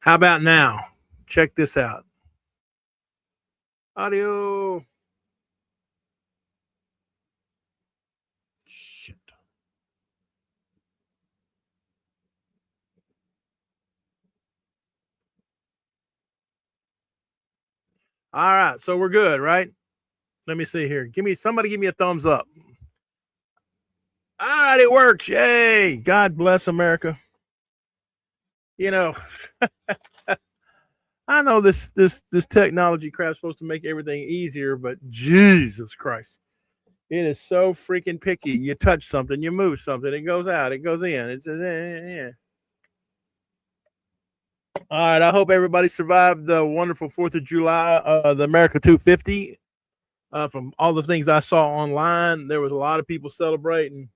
How about now? Check this out. Audio. Shit. All right, so we're good, right? Let me see here. Give me a thumbs up. All right, it works. Yay. God bless America. You know, I know this technology crap's supposed to make everything easier, but Jesus Christ. It is so freaking picky. You touch something, you move something, it goes out, it goes in. Yeah. All right. I hope everybody survived the wonderful 4th of July, the America 250. From all the things I saw online, there was a lot of people celebrating.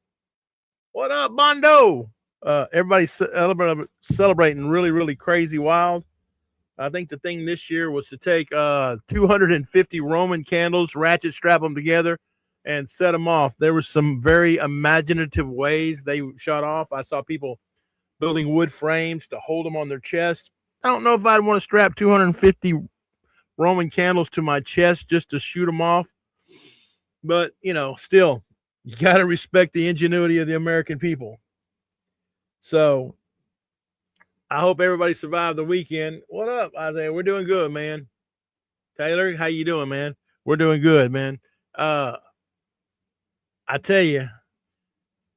What up, Bondo? Everybody's celebrating really, really crazy wild. I think the thing this year was to take 250 Roman candles, ratchet strap them together, and set them off. There were some very imaginative ways they shot off. I saw people building wood frames to hold them on their chest. I don't know if I'd want to strap 250 Roman candles to my chest just to shoot them off. But, still, you got to respect the ingenuity of the American people. So I hope everybody survived the weekend. What up, Isaiah? We're doing good, man. Taylor, how you doing, man? We're doing good, man. I tell you,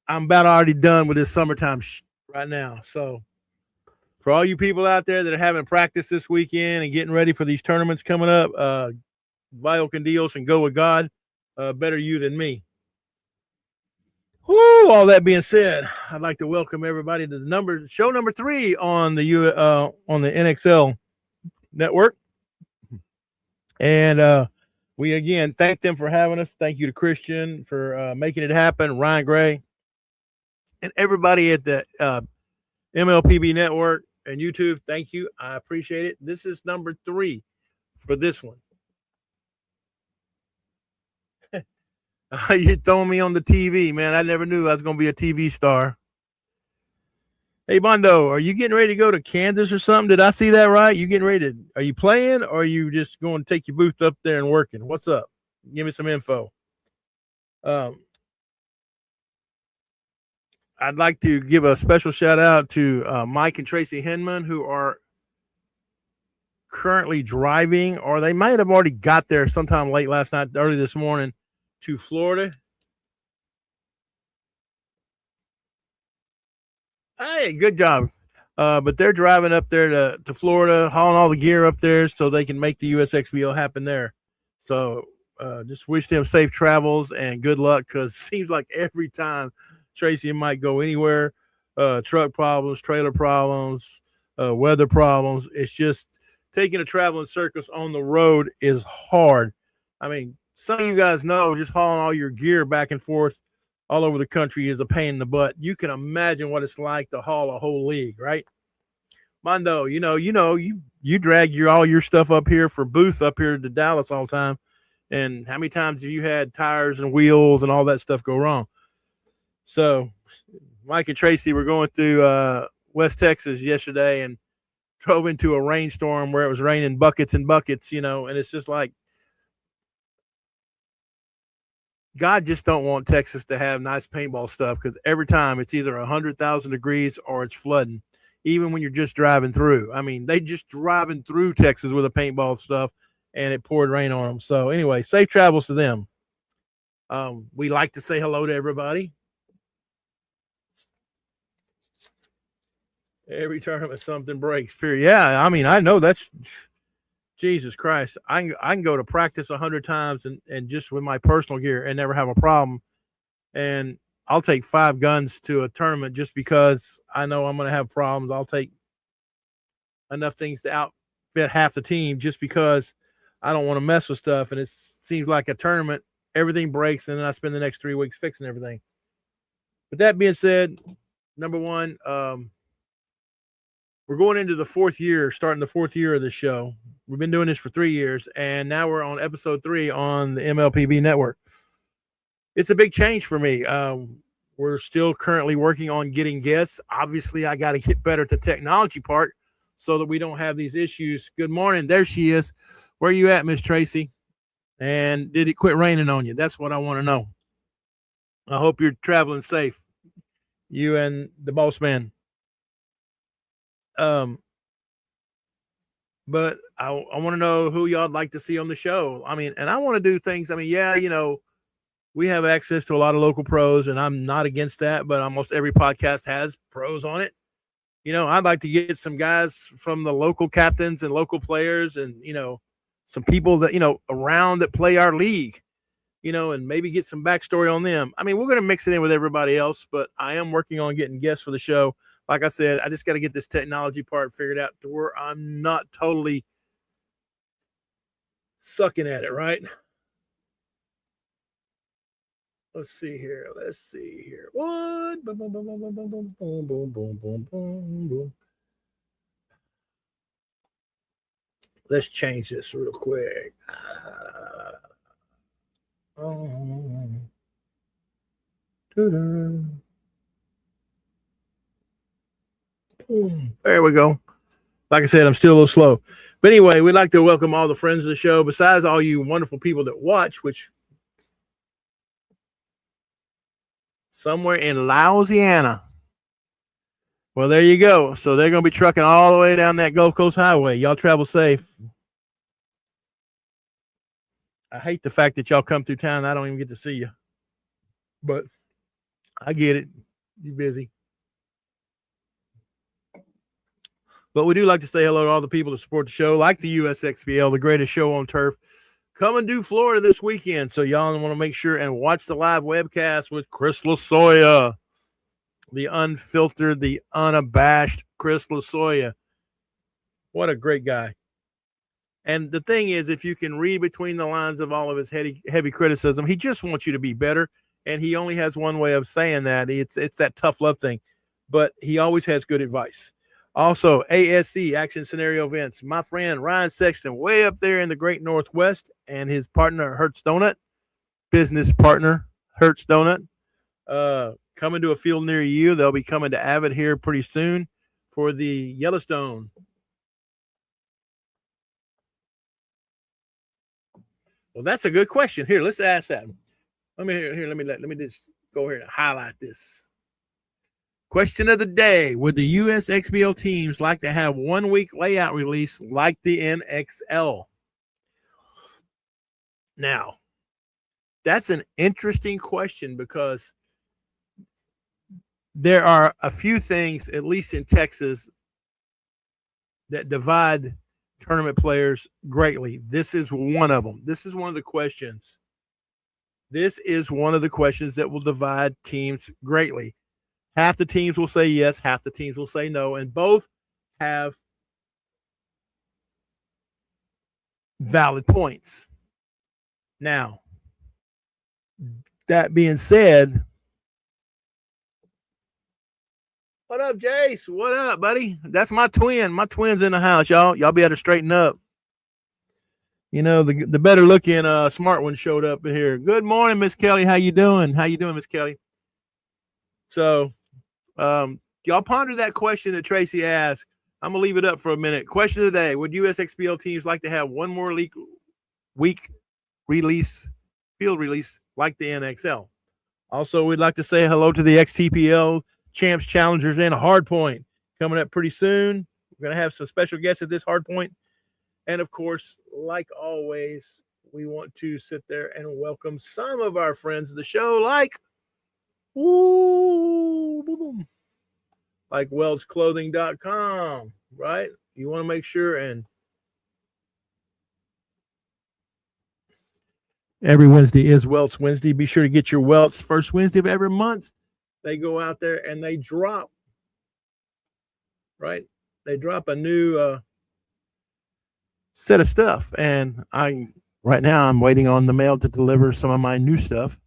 I'm about already done with this summertime right now. So for all you people out there that are having practice this weekend and getting ready for these tournaments coming up, Vio con Dios and go with God. Better you than me. Whoo, all that being said, I'd like to welcome everybody to the show number 3 on the NXL network. And we again thank them for having us. Thank you to Christian for making it happen, Ryan Gray, and everybody at the MLPB network and YouTube. Thank you. I appreciate it. This is number 3 for this one. You throwing me on the TV, man. I never knew I was going to be a TV star. Hey, Bondo, are you getting ready to go to Kansas or something? Did I see that right? You getting ready to, are you playing or are you just going to take your booth up there and working? What's up? Give me some info. I'd like to give a special shout out to Mike and Tracy Hinman, who are currently driving, or they might have already got there sometime late last night, early this morning, to Florida. Hey, good job. But they're driving up there to Florida, hauling all the gear up there so they can make the USXBO happen there. So just wish them safe travels and good luck, because it seems like every time Tracy and Mike go anywhere, truck problems, trailer problems, weather problems. It's just taking a traveling circus on the road is hard. I mean, some of you guys know just hauling all your gear back and forth all over the country is a pain in the butt. You can imagine what it's like to haul a whole league, right? Mondo, you drag all your stuff up here for booth up here to Dallas all the time. And how many times have you had tires and wheels and all that stuff go wrong? So Mike and Tracy were going through West Texas yesterday and drove into a rainstorm where it was raining buckets and buckets, and it's just like, God just don't want Texas to have nice paintball stuff, because every time it's either 100,000 degrees or it's flooding, even when you're just driving through. I mean, they just driving through Texas with a paintball stuff, and it poured rain on them. So anyway, safe travels to them. We like to say hello to everybody. Every tournament something breaks, period. Yeah, I mean, I know that's Jesus Christ. I can go to practice 100 times and just with my personal gear and never have a problem. And I'll take 5 guns to a tournament just because I know I'm going to have problems. I'll take enough things to outfit half the team just because I don't want to mess with stuff. And it seems like a tournament, everything breaks, and then I spend the next 3 weeks fixing everything. But that being said, number one, we're going into the 4th year, starting the 4th year of the show. We've been doing this for 3 years, and now we're on episode 3 on the MLPB network. It's a big change for me. We're still currently working on getting guests. Obviously, I got to get better at the technology part so that we don't have these issues. Good morning. There she is. Where you at, Miss Tracy? And did it quit raining on you? That's what I want to know. I hope you're traveling safe, you and the boss man. Um, but I want to know who y'all'd like to see on the show. I mean, and I want to do things. I mean, yeah, we have access to a lot of local pros, and I'm not against that, but almost every podcast has pros on it. I'd like to get some guys from the local captains and local players and, some people that, around that play our league, and maybe get some backstory on them. I mean, we're going to mix it in with everybody else, but I am working on getting guests for the show. Like I said, I just got to get this technology part figured out to where I'm not totally sucking at it, right? Let's see here. What? Boom, boom, boom, boom, boom, boom, boom, boom, boom, boom, boom, boom, boom. Let's change this real quick. There we go. Like I said, I'm still a little slow. But anyway, we'd like to welcome all the friends of the show, besides all you wonderful people that watch, which somewhere in Louisiana. Well, there you go. So they're going to be trucking all the way down that Gulf Coast Highway. Y'all travel safe. I hate the fact that y'all come through town and I don't even get to see you. But I get it. You're busy. But we do like to say hello to all the people that support the show, like the USXBL, the greatest show on turf, coming to Florida this weekend. So y'all want to make sure and watch the live webcast with Chris Lasoya, the unfiltered, the unabashed Chris Lasoya. What a great guy. And the thing is, if you can read between the lines of all of his heavy criticism, he just wants you to be better. And he only has one way of saying that. It's that tough love thing. But he always has good advice. Also, ASC, Action Scenario Events. My friend Ryan Sexton, way up there in the great Northwest, and his partner, Hertz Donut, business partner, Hertz Donut, coming to a field near you. They'll be coming to Avid here pretty soon for the Yellowstone. Well, that's a good question. Here, let's ask that. Let me just go here and highlight this. Question of the day: would the USXBL teams like to have 1 week layout release like the NXL? Now, that's an interesting question because there are a few things, at least in Texas, that divide tournament players greatly. This is one of them. This is one of the questions. This is one of the questions that will divide teams greatly. Half the teams will say yes, half the teams will say no, and both have valid points. Now, that being said, what up, Jace? What up, buddy? That's my twin. My twin's in the house, y'all. Y'all be able to straighten up. The better looking smart one showed up here. Good morning, Miss Kelly. How you doing? Miss Kelly? So, y'all ponder that question that Tracy asked. I'm gonna leave it up for a minute. Question of the day: would USXBL teams like to have one more week release, field release like the NXL? Also, we'd like to say hello to the XTPL champs, challengers, and Hardpoint coming up pretty soon. We're gonna have some special guests at this Hardpoint. And of course, like always, we want to sit there and welcome some of our friends of the show, like welchclothing.com, right? You want to make sure, and every Wednesday is Welch Wednesday. Be sure to get your Welch first Wednesday of every month. They go out there and they drop, right? They drop a new set of stuff, and right now I'm waiting on the mail to deliver some of my new stuff,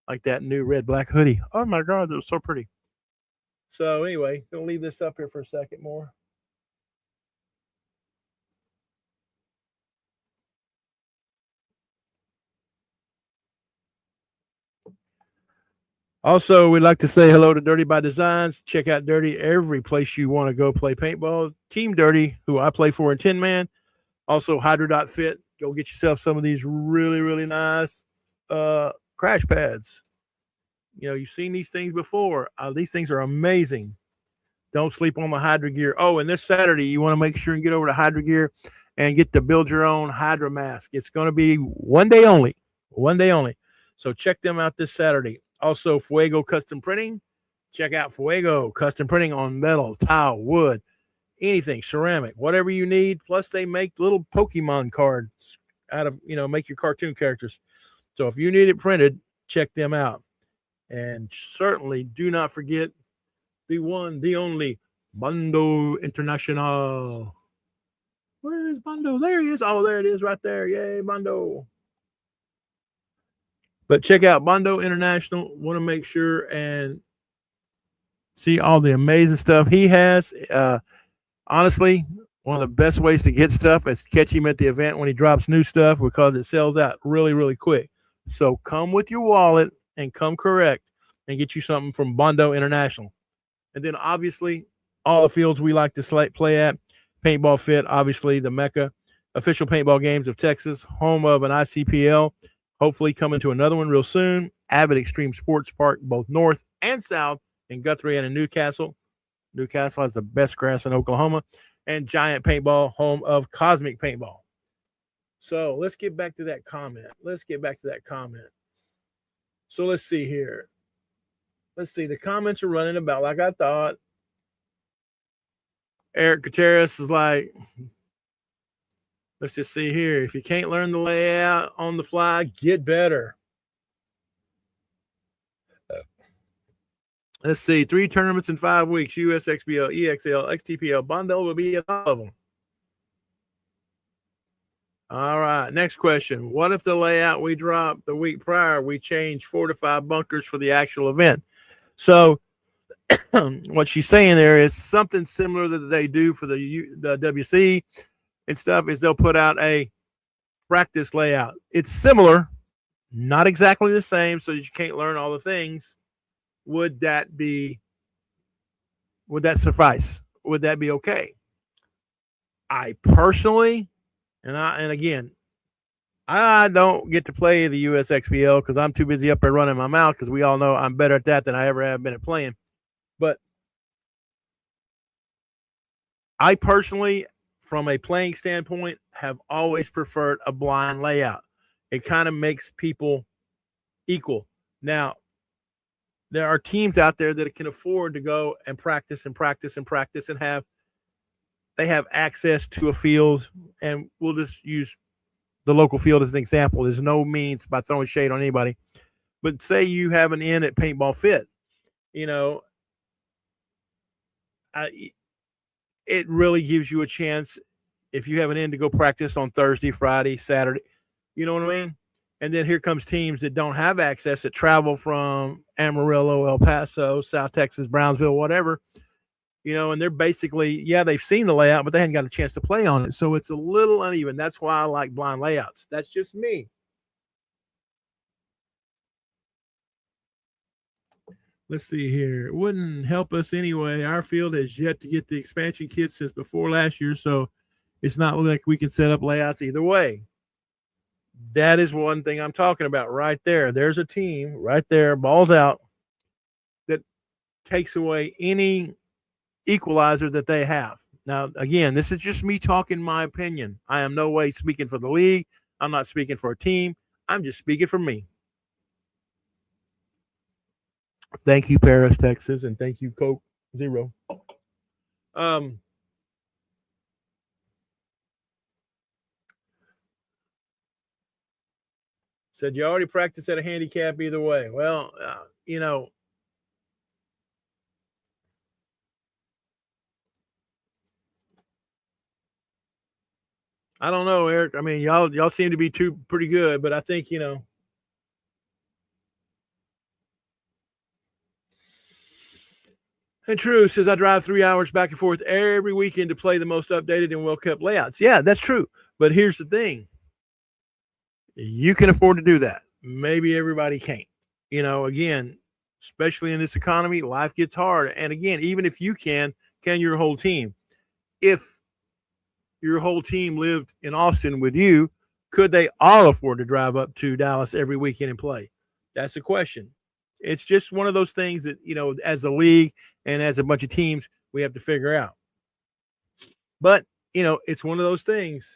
like that new red black hoodie. Oh my god, that was so pretty. So anyway, gonna leave this up here for a second more. Also, we'd like to say hello to Dirty by Designs. Check out Dirty every place you want to go play paintball. Team Dirty, who I play for in 10 Man. Also, Hydro.fit. Go get yourself some of these really, really nice crash pads. You know, you've seen these things before. These things are amazing. Don't sleep on the Hydro gear. Oh, and this Saturday, you want to make sure and get over to Hydro gear and get to build your own Hydro mask. It's going to be one day only. One day only. So check them out this Saturday. Also, Fuego Custom Printing. Check out Fuego Custom Printing on metal, tile, wood, anything, ceramic, whatever you need. Plus, they make little Pokemon cards out of, make your cartoon characters. So if you need it printed, check them out. And certainly do not forget the one, the only Bando International. Where is Bando? There he is. Oh, there it is right there. Yay, Bando. But check out Bando International. Want to make sure and see all the amazing stuff he has. Honestly, one of the best ways to get stuff is catch him at the event when he drops new stuff because it sells out really, really quick. So come with your wallet and come correct and get you something from Bando International. And then obviously all the fields we like to play at. Paintball Fit, obviously the Mecca. Official Paintball Games of Texas, home of an ICPL. Hopefully coming to another one real soon. Avid Extreme Sports Park, both north and south in Guthrie and in Newcastle. Newcastle has the best grass in Oklahoma. And Giant Paintball, home of Cosmic Paintball. So let's get back to that comment. So let's see here. Let's see. The comments are running about like I thought. Eric Gutierrez is like, let's just see here. If you can't learn the layout on the fly, get better. Let's see. 3 tournaments in 5 weeks. USXBL, EXL, XTPL. Bando will be in all of them. All right. Next question. What if the layout we dropped the week prior, we changed 4 to 5 bunkers for the actual event? So what she's saying there is something similar that they do for the WC and stuff is they'll put out a practice layout. It's similar, not exactly the same, so you can't learn all the things. Would that suffice? Would that be okay? I personally, and again, I don't get to play the USXPL because I'm too busy up there running my mouth because we all know I'm better at that than I ever have been at playing. But I personally, from a playing standpoint, have always preferred a blind layout. It kind of makes people equal. Now, there are teams out there that can afford to go and practice and they have access to a field, and we'll just use the local field as an example. There's no means by throwing shade on anybody. But say you have an in at Paintball Fit, it really gives you a chance if you have an in to go practice on Thursday, Friday, Saturday. You know what I mean? And then here comes teams that don't have access that travel from Amarillo, El Paso, South Texas, Brownsville, whatever, and they're basically, they've seen the layout, but they hadn't got a chance to play on it. So it's a little uneven. That's why I like blind layouts. That's just me. Let's see here. It wouldn't help us anyway. Our field has yet to get the expansion kits since before last year, so it's not like we can set up layouts either way. That is one thing I'm talking about right there. There's a team right there, balls out, that takes away any equalizer that they have. Now, again, this is just me talking my opinion. I am no way speaking for the league. I'm not speaking for a team. I'm just speaking for me. Thank you, Paris, Texas, and thank you, Coke Zero. Said you already practiced at a handicap either way. Well, I don't know, Eric. I mean, y'all seem to be pretty good, but I think, And True says, I drive 3 hours back and forth every weekend to play the most updated and well-kept layouts. Yeah, that's true. But here's the thing. You can afford to do that. Maybe everybody can't. Again, especially in this economy, life gets hard. And again, even if you can your whole team? If your whole team lived in Austin with you, could they all afford to drive up to Dallas every weekend and play? That's the question. It's just one of those things that, as a league and as a bunch of teams, we have to figure out. But, it's one of those things.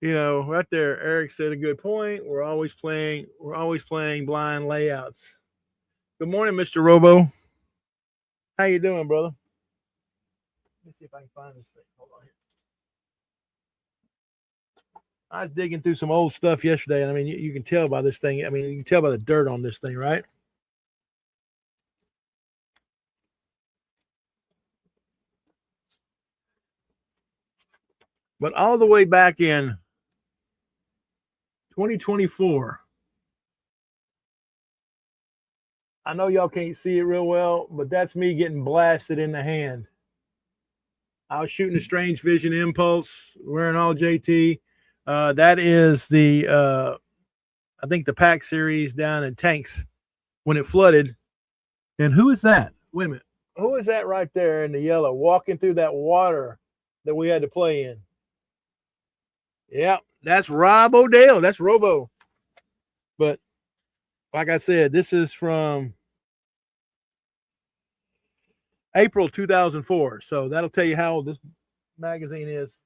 Right there, Eric said a good point. We're always playing blind layouts. Good morning, Mr. Robo. How you doing, brother? Let me see if I can find this thing. Hold on here. I was digging through some old stuff yesterday, and I mean, you can tell by this thing. I mean, you can tell by the dirt on this thing, right? But all the way back in 2024, I know y'all can't see it real well, but that's me getting blasted in the hand. I was shooting a Strange Vision Impulse, wearing all JT. That is the, I think the Pack Series down in Tanks when it flooded. And who is that? Wait a minute. Who is that right there in the yellow walking through that water that we had to play in? Yeah, that's Rob O'Dale. That's Robo. But like I said, this is from April 2004. So that'll tell you how old this magazine is.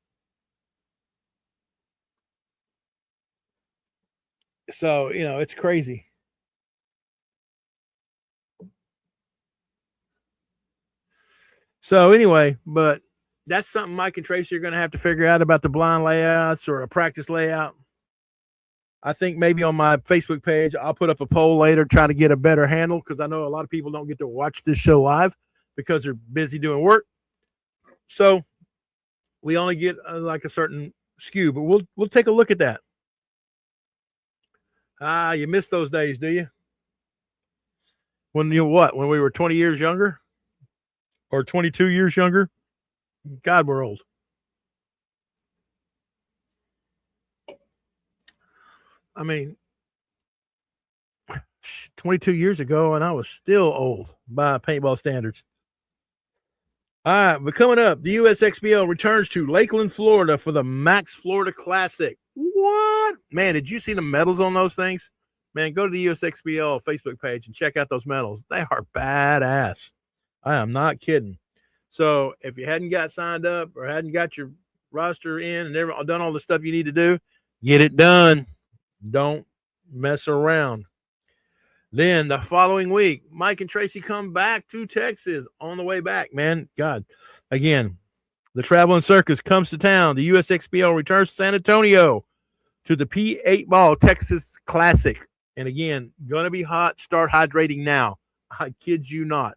So, it's crazy. So anyway, but that's something Mike and Tracy are going to have to figure out about the blind layouts or a practice layout. I think maybe on my Facebook page, I'll put up a poll later, try to get a better handle, because I know a lot of people don't get to watch this show live because they're busy doing work. So we only get like a certain skew, but we'll take a look at that. You miss those days, do you? When when we were 20 years younger or 22 years younger? God, we're old. I mean, 22 years ago, and I was still old by paintball standards. All right, but coming up, the USXBL returns to Lakeland, Florida for the Max Florida Classic. What? Man, did you see the medals on those things? Man, go to the USXBL Facebook page and check out those medals. They are badass. I am not kidding. So if you hadn't got signed up or hadn't got your roster in and done all the stuff you need to do, get it done. Don't mess around. Then the following week, Mike and Tracy come back to Texas on the way back, man. God, again, the traveling circus comes to town. The USXBL returns to San Antonio to the P8 Ball Texas Classic. And again, going to be hot. Start hydrating now. I kid you not.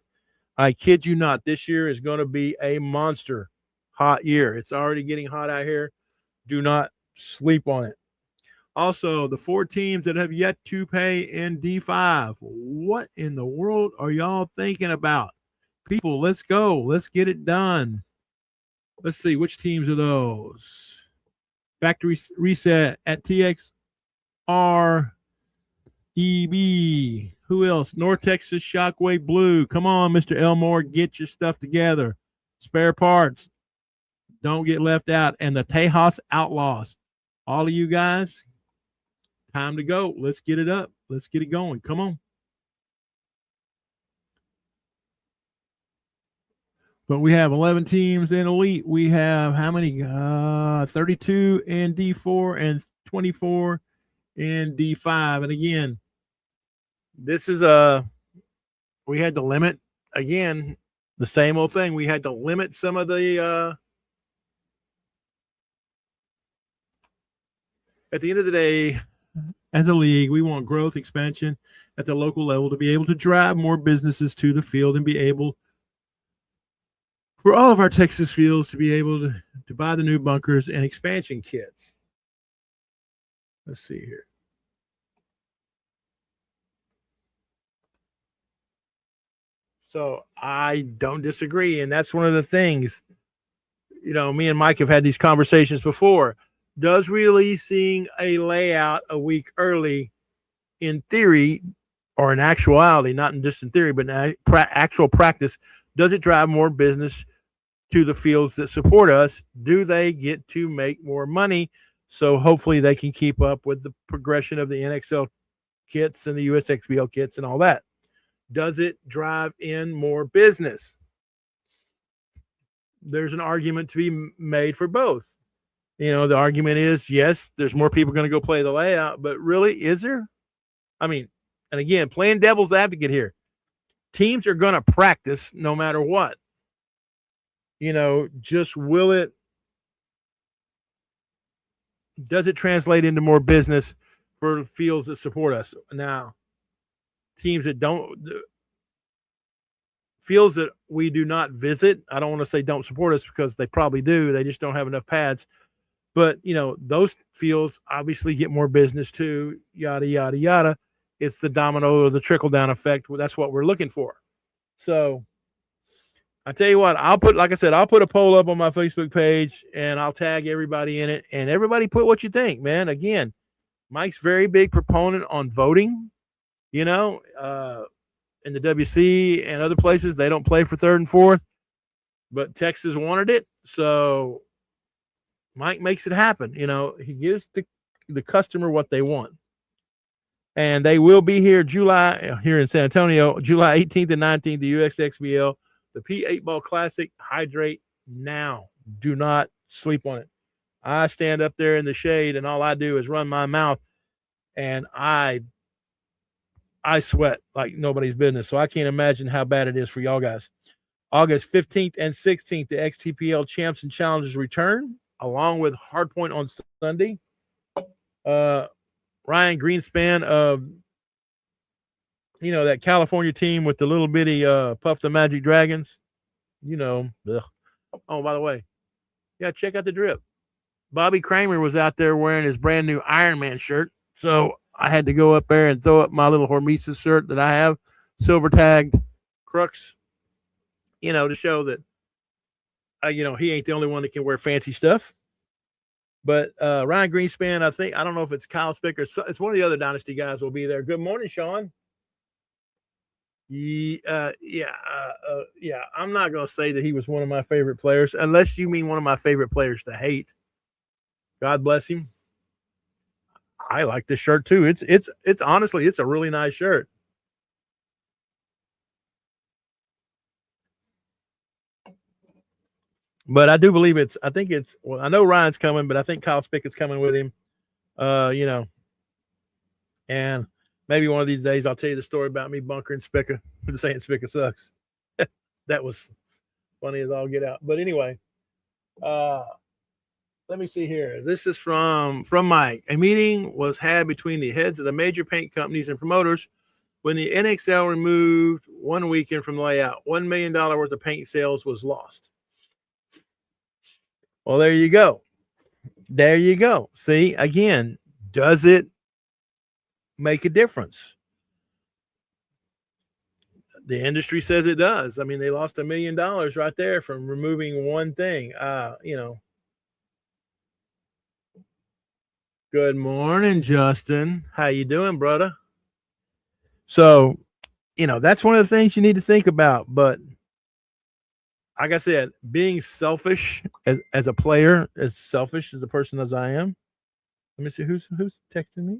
This year is going to be a monster hot year. It's already getting hot out here. Do not sleep on it. Also, the 4 teams that have yet to pay in D5. What in the world are y'all thinking about? People, let's go. Let's get it done. Let's see, which teams are those? Factory Reset at TXR EB. Who else? North Texas Shockwave Blue. Come on, Mr. Elmore, get your stuff together. Spare parts. Don't get left out. And the Tejas Outlaws. All of you guys, time to go. Let's get it up. Let's get it going. Come on. But we have 11 teams in Elite. We have how many? 32 in D4 and 24 in D5. And again, this is we had to limit, again, the same old thing. We had to limit some of the at the end of the day, as a league, we want growth, expansion at the local level to be able to drive more businesses to the field and be able, for all of our Texas fields, to be able to buy the new bunkers and expansion kits. Let's see here. So I don't disagree. And that's one of the things, me and Mike have had these conversations before. Does releasing a layout a week early, in theory, or in actuality, not in just in theory, but in actual practice, does it drive more business to the fields that support us? Do they get to make more money? So hopefully they can keep up with the progression of the NXL kits and the USXBL kits and all that. Does it drive in more business? There's an argument to be made for both. The argument is, yes, there's more people going to go play the layout, but really, is there? I mean, and again, playing devil's advocate here, teams are going to practice no matter what. Just does it translate into more business for fields that support us? Now, teams that don't, fields that we do not visit, I don't want to say don't support us because they probably do. They just don't have enough pads. But, those fields obviously get more business too, yada, yada, yada. It's the domino or the trickle-down effect. That's what we're looking for. So I tell you what, I'll put a poll up on my Facebook page and I'll tag everybody in it, and everybody put what you think, man. Again, Mike's very big proponent on voting, in the WC and other places, they don't play for third and fourth, but Texas wanted it. So Mike makes it happen. He gives the customer what they want. And they will be here here in San Antonio, July 18th and 19th, the USXBL, the Paintball Classic. Hydrate now. Do not sleep on it. I stand up there in the shade and all I do is run my mouth, and I sweat like nobody's business. So I can't imagine how bad it is for y'all guys. August 15th and 16th, the XTPL Champs and Challengers return, along with Hardpoint on Sunday. Ryan Greenspan of, that California team with the little bitty Puff the Magic Dragons. Ugh. Oh, by the way, check out the drip. Bobby Kramer was out there wearing his brand new Iron Man shirt. So I had to go up there and throw up my little Hormesis shirt that I have, silver tagged Crux, to show that, he ain't the only one that can wear fancy stuff. But Ryan Greenspan, I don't know if it's Kyle Spicker. It's one of the other Dynasty guys will be there. Good morning, Sean. Yeah. I'm not going to say that he was one of my favorite players, unless you mean one of my favorite players to hate. God bless him. I like this shirt too. It's honestly, it's a really nice shirt. But I do believe I know Ryan's coming, but I think Kyle Spickett's coming with him. And maybe one of these days I'll tell you the story about me bunkering Spicker, saying Spicker sucks. That was funny as all get out. But anyway, let me see here. This is from Mike. A meeting was had between the heads of the major paint companies and promoters when the NXL removed one weekend from the layout. $1 million worth of paint sales was lost. Well, there you go. There you go. See, again, does it make a difference? The industry says it does. I mean, they lost $1 million right there from removing one thing. Good morning, Justin. How you doing, brother? So, that's one of the things you need to think about. But like I said, being selfish as a player, as selfish as the person as I am. Let me see who's texting me.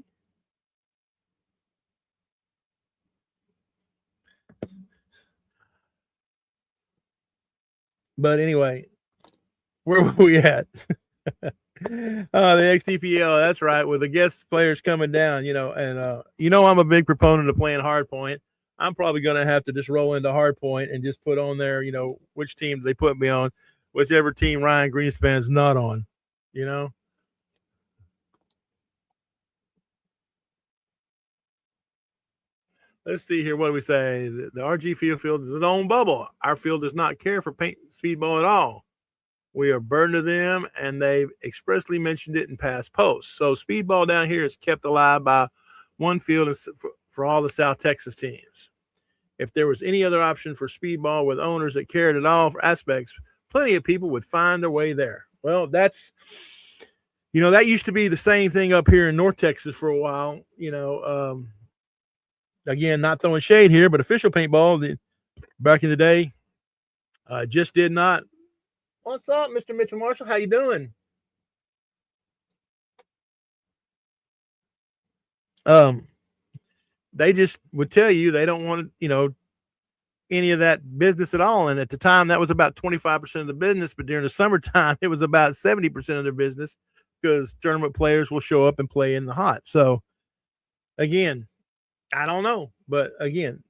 But anyway, where were we at? The XTPL, that's right, with the guest players coming down, and I'm a big proponent of playing hardpoint. I'm probably going to have to just roll into hardpoint and just put on there, which team they put me on, whichever team Ryan Greenspan's not on, Let's see here. What do we say? The RG field is its own bubble. Our field does not care for paint speedball at all. We are burdened to them, and they've expressly mentioned it in past posts. So speedball down here is kept alive by one field for all the South Texas teams. If there was any other option for speedball with owners that cared at all for aspects, plenty of people would find their way there. Well, that's, that used to be the same thing up here in North Texas for a while. Again, not throwing shade here, but official paintball back in the day just did not. What's up, Mr. Mitchell Marshall? How you doing? They just would tell you they don't want, any of that business at all. And at the time, that was about 25% of the business. But during the summertime, it was about 70% of their business because tournament players will show up and play in the hot. So, again, I don't know. But, again,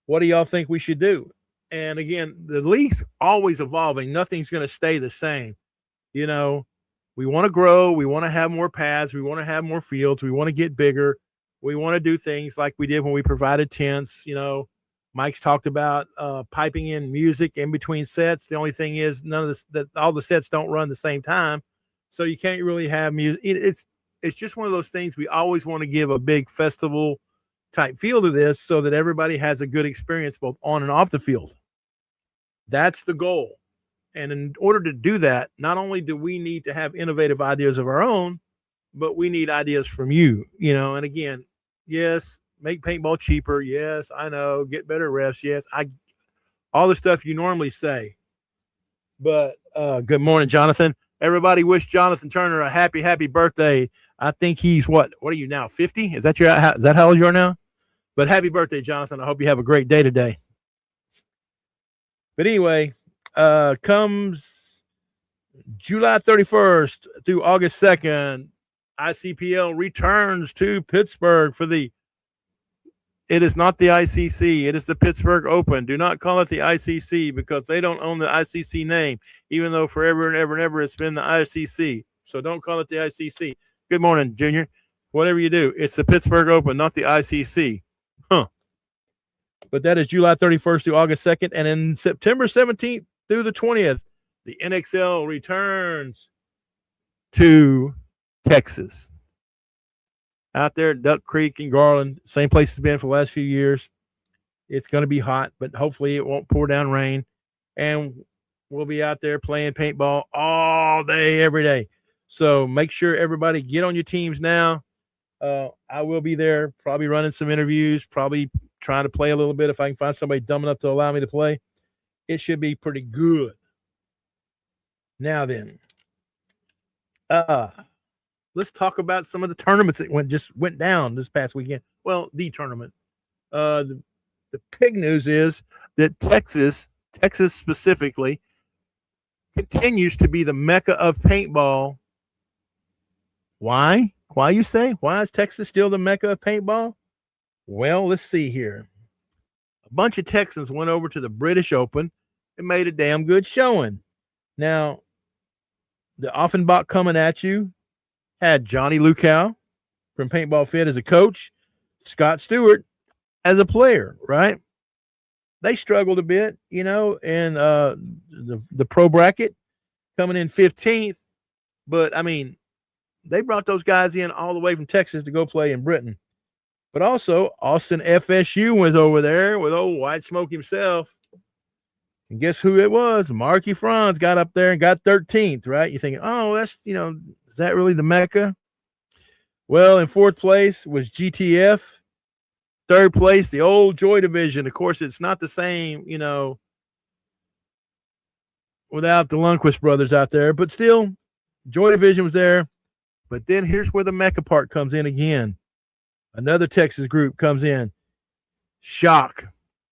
what do y'all think we should do? And, again, the league's always evolving. Nothing's going to stay the same. We want to grow. We want to have more pads. We want to have more fields. We want to get bigger. We want to do things like we did when we provided tents. Mike's talked about piping in music in between sets. The only thing is all the sets don't run the same time. So you can't really have music. It's just one of those things. We always want to give a big festival type feel to this so that everybody has a good experience both on and off the field. That's the goal. And in order to do that, not only do we need to have innovative ideas of our own, but we need ideas from you, and again, yes, make paintball cheaper. Yes, I know, get better refs. Yes, all the stuff you normally say. But good morning, Jonathan. Everybody wish Jonathan Turner a happy birthday. I think he's what are you now, 50? Is that how old you are now? But happy birthday, Jonathan. I hope you have a great day today. But anyway, comes July 31st through August 2nd, ICPL returns to Pittsburgh for it is not the ICC. It is the Pittsburgh Open. Do not call it the ICC because they don't own the ICC name, even though forever and ever and ever it's been the ICC. So don't call it the ICC. Good morning, Junior. Whatever you do, it's the Pittsburgh Open, not the ICC. But that is July 31st through August 2nd. And in September 17th through the 20th, the NXL returns to Texas. Out there at Duck Creek and Garland, same place it's been for the last few years. It's going to be hot, but hopefully it won't pour down rain. And we'll be out there playing paintball all day, every day. So make sure everybody get on your teams now. I will be there, probably running some interviews, probably trying to play a little bit if I can find somebody dumb enough to allow me to play. It should be pretty good. Now then, let's talk about some of the tournaments that just went down this past weekend. Well, the tournament. The big news is that Texas specifically, continues to be the mecca of paintball. Why? Why, you say? Why is Texas still the mecca of paintball? Well, let's see here. A bunch of Texans went over to the British Open and made a damn good showing. Now, the Offenbach coming at you had Johnny Lukow from Paintball Fit as a coach, Scott Stewart as a player, right? They struggled a bit, in the pro bracket, coming in 15th. But, I mean, they brought those guys in all the way from Texas to go play in Britain. But also, Austin FSU was over there with old White Smoke himself. And guess who it was? Marky Franz got up there and got 13th, right? You're thinking, oh, that's, is that really the mecca? Well, in fourth place was GTF. Third place, the old Joy Division. Of course, it's not the same, without the Lundquist brothers out there. But still, Joy Division was there. But then here's where the mecca part comes in again. Another Texas group comes in. Shock.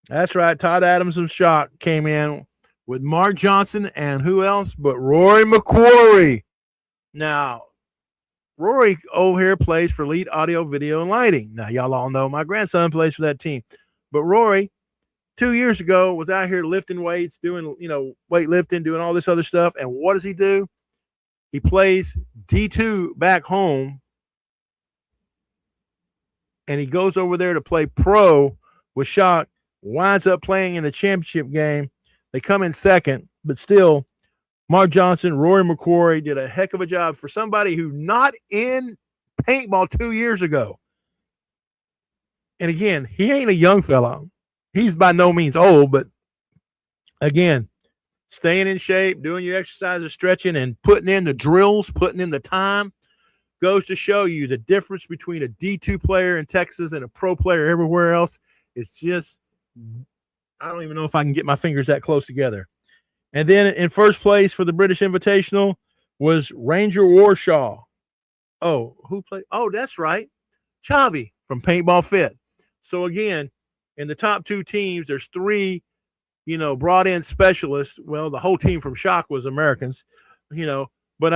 That's right. Todd Adams and Shock came in with Mark Johnson and who else but Rory McQuarrie. Now, Rory over here plays for Elite Audio, Video, and Lighting. Now, y'all all know my grandson plays for that team. But Rory, 2 years ago, was out here lifting weights, doing, weightlifting, doing all this other stuff. And what does he do? He plays D2 back home. And he goes over there to play pro with Shock, winds up playing in the championship game. They come in second, but still, Mark Johnson, Rory McQuarrie did a heck of a job for somebody who not in paintball 2 years ago. And again, he ain't a young fella. He's by no means old, but again, staying in shape, doing your exercises, stretching, and putting in the drills, putting in the time goes to show you the difference between a D2 player in Texas and a pro player everywhere else. It's just, I don't even know if I can get my fingers that close together. And then in first place for the British Invitational was Ranger Warshaw. Oh, who played? Oh, that's right. Chavi from Paintball Fit. So again, in the top two teams, there's three, brought in specialists. Well, the whole team from Shock was Americans, you know, but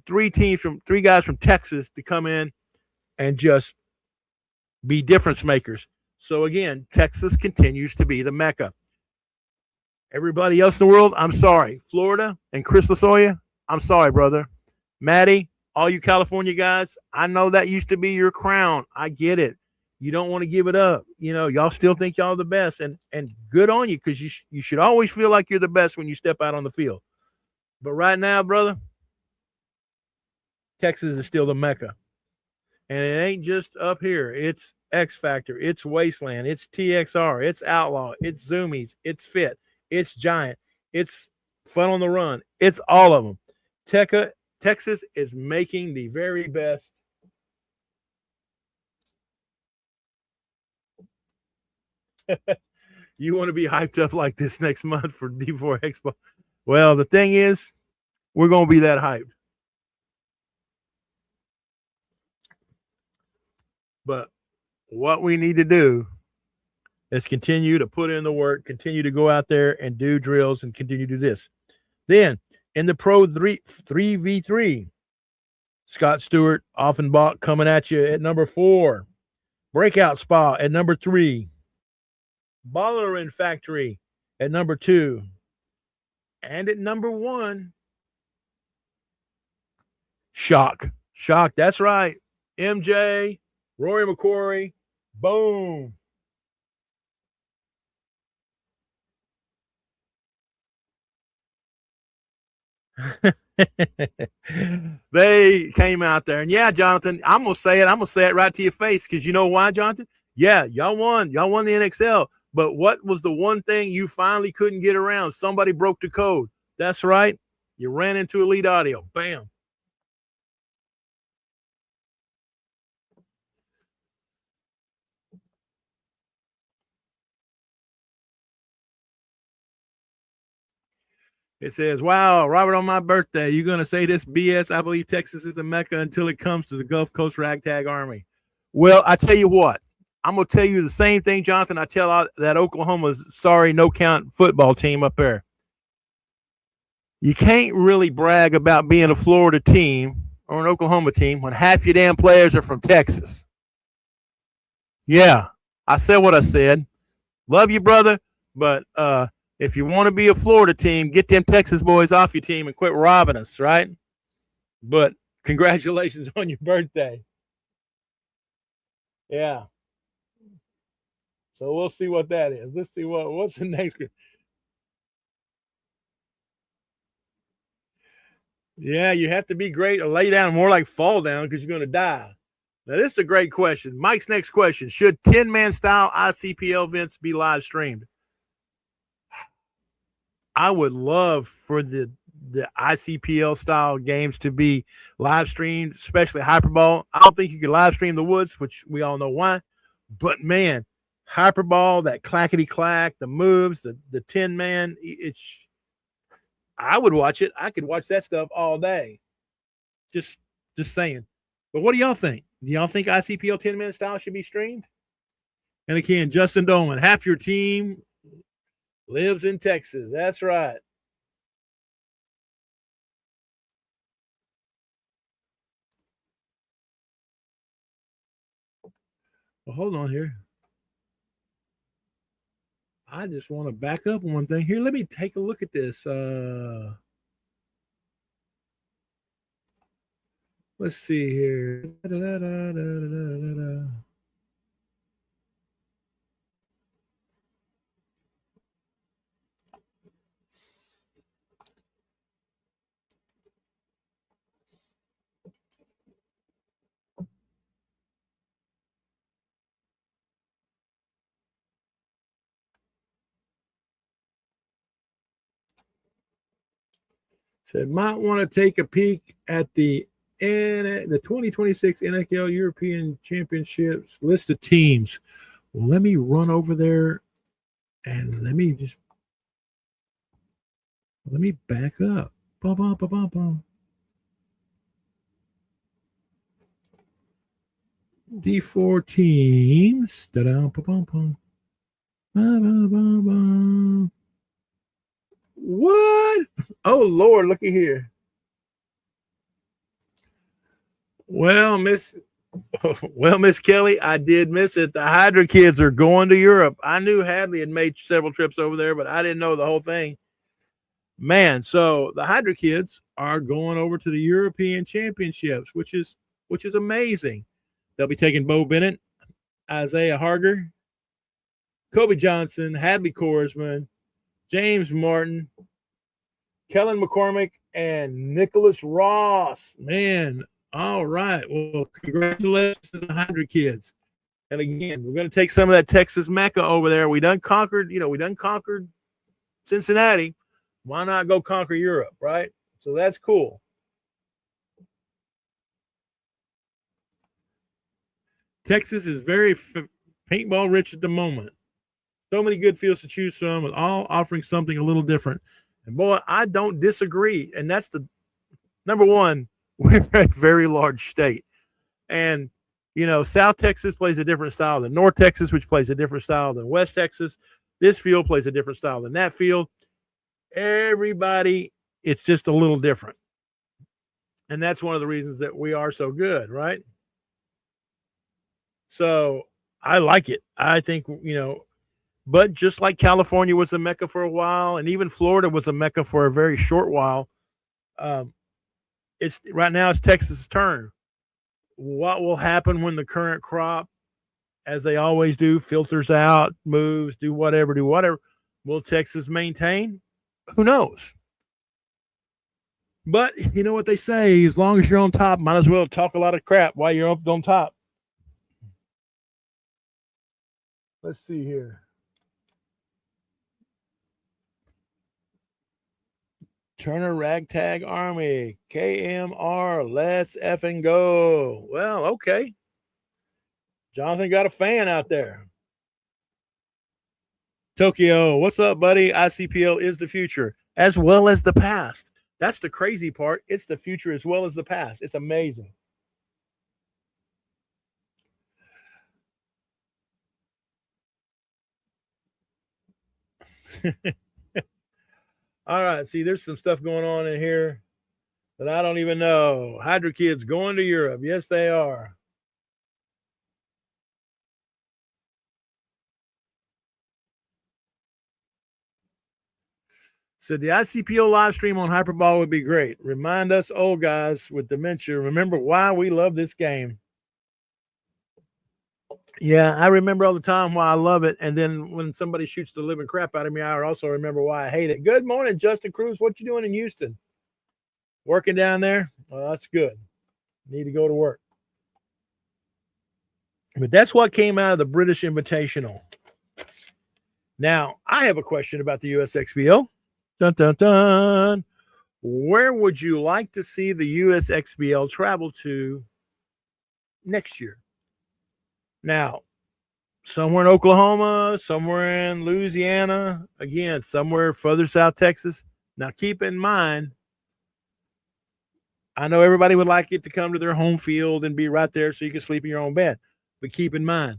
three guys from Texas to come in and just be difference makers. So again, Texas continues to be the Mecca. Everybody else in the world, I'm sorry. Florida and Chris Lasoya, I'm sorry, brother. Maddie, all you California guys, I know that used to be your crown. I get it. You don't want to give it up. Y'all still think y'all the best, and good on you, because you should always feel like you're the best when you step out on the field. But right now, brother, Texas is still the Mecca. And it ain't just up here. It's X Factor. It's Wasteland. It's TXR. It's Outlaw. It's Zoomies. It's Fit. It's Giant. It's Fun on the Run. It's all of them. Texas is making the very best. You want to be hyped up like this next month for D4 Expo? Well, the thing is, we're going to be that hyped. But what we need to do is continue to put in the work, continue to go out there and do drills, and continue to do this. Then in the Pro 3v3, Scott Stewart, Offenbach coming at you at number 4. Breakout Spot at number 3. Ballerin Factory at number 2. And at number 1, Shock. That's right. MJ, Rory McQuarrie, boom. They came out there, and yeah, Jonathan, I'm gonna say it right to your face, because you know why, Jonathan? Yeah, y'all won the NXL, but what was the one thing you finally couldn't get around? Somebody broke the code. That's right, you ran into Elite Audio. Bam. It says, wow, Robert, on my birthday, you're going to say this BS? I believe Texas is a Mecca until it comes to the Gulf Coast Ragtag Army. Well, I tell you what, I'm going to tell you the same thing, Jonathan, I tell that Oklahoma's sorry no-count football team up there. You can't really brag about being a Florida team or an Oklahoma team when half your damn players are from Texas. Yeah, I said what I said. Love you, brother, but if you want to be a Florida team, get them Texas boys off your team and quit robbing us, right? But congratulations on your birthday. Yeah. So we'll see what that is. Let's see what's the next. Yeah, you have to be great or lay down, more like fall down, because you're going to die. Now, this is a great question. Mike's next question: should 10-man style ICPL events be live streamed? I would love for the ICPL style games to be live streamed, especially Hyperball. I don't think you can live stream the Woods, which we all know why. But man, Hyperball, that clackety clack, the moves, the 10-man, I would watch it. I could watch that stuff all day. Just saying. But what do y'all think? Do y'all think ICPL 10-man style should be streamed? And again, Justin Dolan, half your team lives in Texas. That's right. Well, hold on here. I just want to back up one thing here. Let me take a look at this. Let's see here. Said might want to take a peek at the 2026 NFL European Championships list of teams. Well, let me run over there and let me back up. Bum, bum, bum, bum, bum. D4 teams. Da-da, bum, bum, bum. Bum, bum, bum. What? Oh Lord, looky here. Well, Miss Kelly, I did miss it. The Hydra kids are going to Europe. I knew Hadley had made several trips over there, but I didn't know the whole thing. Man, so the Hydra kids are going over to the European Championships, which is amazing. They'll be taking Bo Bennett, Isaiah Harger, Kobe Johnson, Hadley Korsman, James Martin, Kellen McCormick, and Nicholas Ross. Man, all right. Well, congratulations to the Hydra kids. And again, we're going to take some of that Texas Mecca over there. We done conquered Cincinnati. Why not go conquer Europe, right? So that's cool. Texas is very paintball rich at the moment. So many good fields to choose from, and all offering something a little different. And boy, I don't disagree. And that's the number one. We're a very large state. And, South Texas plays a different style than North Texas, which plays a different style than West Texas. This field plays a different style than that field. Everybody, it's just a little different. And that's one of the reasons that we are so good, right? So I like it. I think, but just like California was a mecca for a while, and even Florida was a mecca for a very short while, it's right now it's Texas' turn. What will happen when the current crop, as they always do, filters out, moves, do whatever? Will Texas maintain? Who knows? But you know what they say, as long as you're on top, might as well talk a lot of crap while you're up on top. Let's see here. Turner Ragtag Army, KMR, let's effing go. Well, okay. Jonathan got a fan out there. Tokyo, what's up, buddy? ICPL is the future as well as the past. That's the crazy part. It's the future as well as the past. It's amazing. All right. See, there's some stuff going on in here that I don't even know. Hydra kids going to Europe. Yes, they are. So the ICPO live stream on Hyperball would be great. Remind us old guys with dementia, remember why we love this game. Yeah, I remember all the time why I love it. And then when somebody shoots the living crap out of me, I also remember why I hate it. Good morning, Justin Cruz. What you doing in Houston? Working down there? Well, that's good. Need to go to work. But that's what came out of the British Invitational. Now, I have a question about the USXBO. Dun, dun, dun. Where would you like to see the USXBL travel to next year? Now, somewhere in Oklahoma, somewhere in Louisiana, again, somewhere further south Texas. Now, keep in mind, I know everybody would like it to come to their home field and be right there so you can sleep in your own bed. But keep in mind,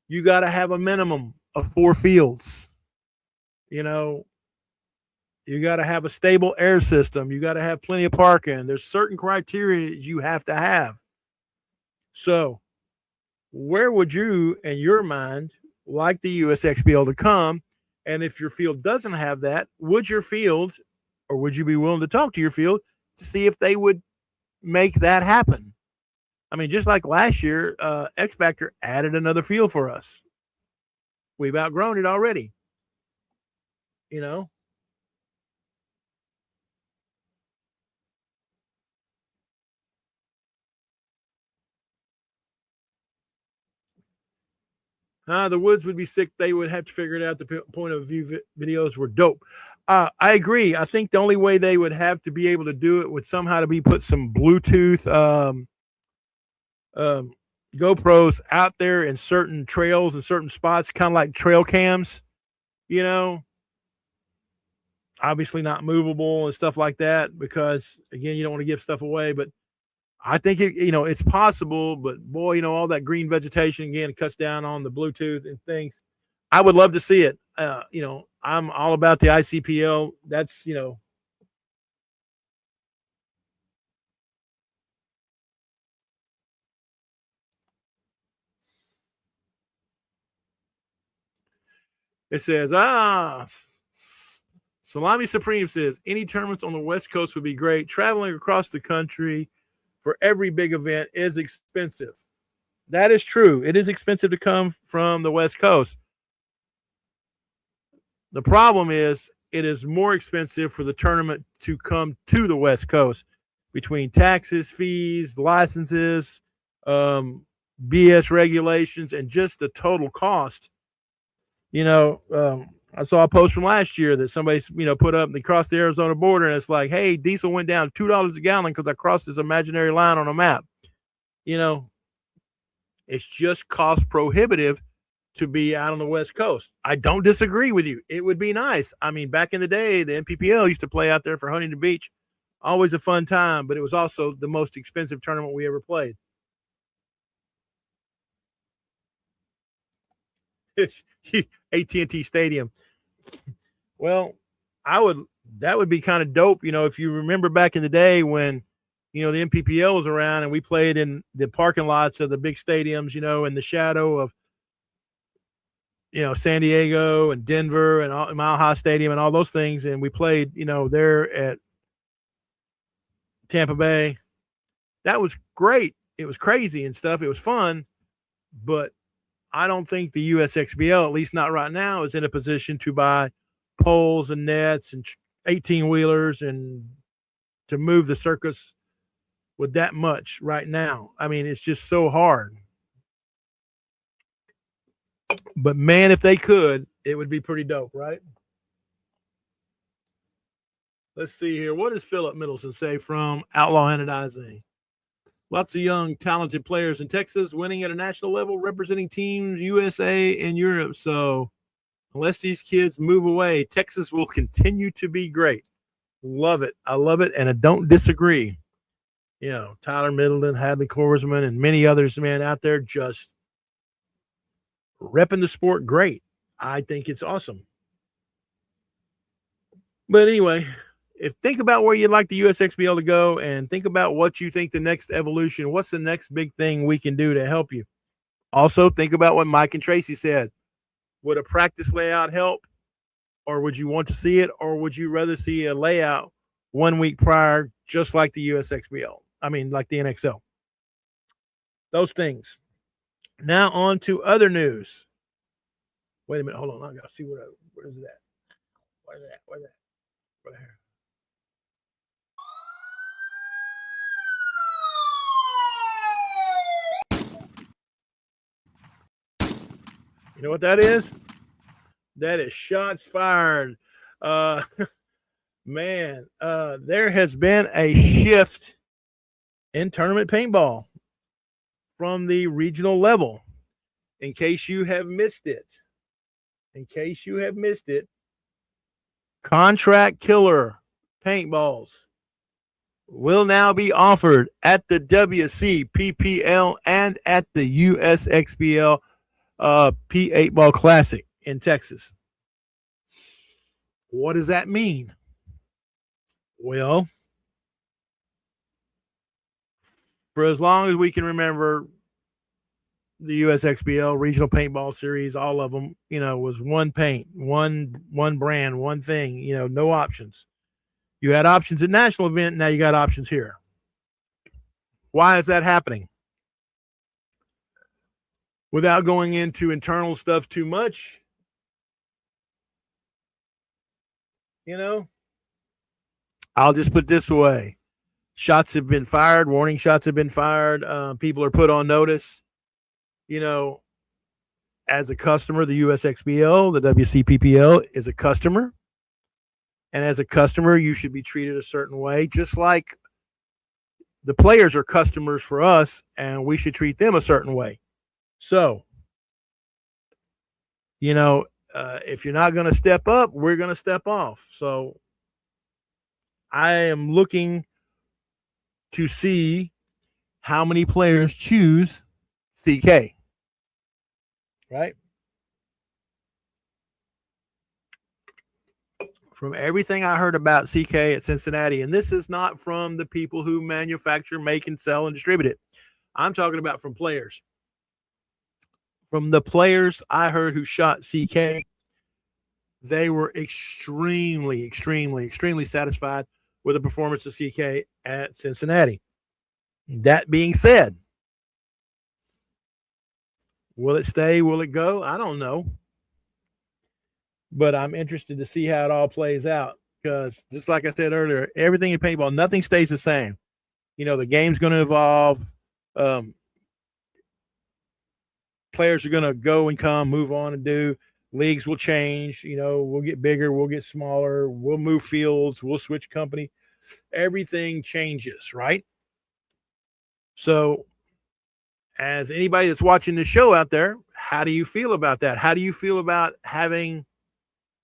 you got to have a minimum of 4 fields. You got to have a stable air system. You got to have plenty of parking. There's certain criteria you have to have. So, where would you, in your mind, like the USXBL to come? And if your field doesn't have that, would you be willing to talk to your field to see if they would make that happen? I mean, just like last year, X Factor added another field for us. We've outgrown it already. The Woods would be sick. They would have to figure it out. The point of view videos were dope. I agree. I think the only way they would have to be able to do it would somehow to be put some Bluetooth um, GoPros out there in certain trails and certain spots, kind of like trail cams. You know, obviously not movable and stuff like that because again, you don't want to give stuff away. But I think it's possible. But boy, all that green vegetation again cuts down on the Bluetooth and things. I would love to see it. I'm all about the ICPL. That's It says, Salami Supreme says, any tournaments on the West Coast would be great. Traveling across the country for every big event is expensive. That is true. It is expensive to come from the West Coast. The problem is it is more expensive for the tournament to come to the West Coast between taxes, fees, licenses, BS regulations, and just the total cost. I saw a post from last year that somebody, put up. They crossed the Arizona border, and it's like, hey, diesel went down $2 a gallon because I crossed this imaginary line on a map. It's just cost prohibitive to be out on the West Coast. I don't disagree with you. It would be nice. I mean, back in the day, the NPPL used to play out there for Huntington Beach. Always a fun time, but it was also the most expensive tournament we ever played. It's AT&T Stadium. Well, that would be kind of dope, if you remember back in the day when, the NPPL was around and we played in the parking lots of the big stadiums, in the shadow of, San Diego and Denver and Mile High Stadium and all those things. And we played, there at Tampa Bay. That was great. It was crazy and stuff. It was fun, but I don't think the USXBL, at least not right now, is in a position to buy poles and nets and 18-wheelers and to move the circus with that much right now. I mean, it's just so hard. But man, if they could, it would be pretty dope, right? Let's see here. What does Philip Middleton say from Outlaw Anodizing? Lots of young, talented players in Texas winning at a national level, representing teams USA and Europe. So unless these kids move away, Texas will continue to be great. Love it. I love it, and I don't disagree. Tyler Middleton, Hadley Klorsman, and many others, man, out there just repping the sport great. I think it's awesome. But anyway, think about where you'd like the USXBL to go and think about what you think the next evolution, what's the next big thing we can do to help you. Also, think about what Mike and Tracy said. Would a practice layout help, or would you want to see it, or would you rather see a layout 1 week prior, just like the USXBL? I mean, like the NXL. Those things. Now on to other news. Wait a minute. Hold on. I got to see where's it at? Where's that? Right here. You know what that is? That is shots fired. Man, there has been a shift in tournament paintball from the regional level. In case you have missed it, contract killer paintballs will now be offered at the WCPPL and at the USXBL P8 Ball Classic in Texas. What does that mean? Well, for as long as we can remember, the USXBL regional paintball series, all of them, was one paint, one brand, one thing, no options. You had options at national event. Now you got options here. Why is that happening? Without going into internal stuff too much, I'll just put it this way. Shots have been fired. Warning shots have been fired. People are put on notice. As a customer, the USXBL, the WCPPL is a customer. And as a customer, you should be treated a certain way, just like the players are customers for us, and we should treat them a certain way. So, you know, if you're not going to step up, we're going to step off. So I am looking to see how many players choose CK, right? From everything I heard about CK at Cincinnati, and this is not from the people who manufacture, make, and sell and distribute it. I'm talking about from players. From the players I heard who shot CK, they were extremely satisfied with the performance of CK at Cincinnati. That being said, will it stay? Will it go? I don't know. But I'm interested to see how it all plays out because, just like I said earlier, everything in paintball, nothing stays the same. You know, the game's going to evolve. Players are going to go and come, move on and do. Leagues will change. You know, we'll get bigger, we'll get smaller, we'll move fields, we'll switch company. Everything changes, right? So, as anybody that's watching the show out there, how do you feel about that? How do you feel about having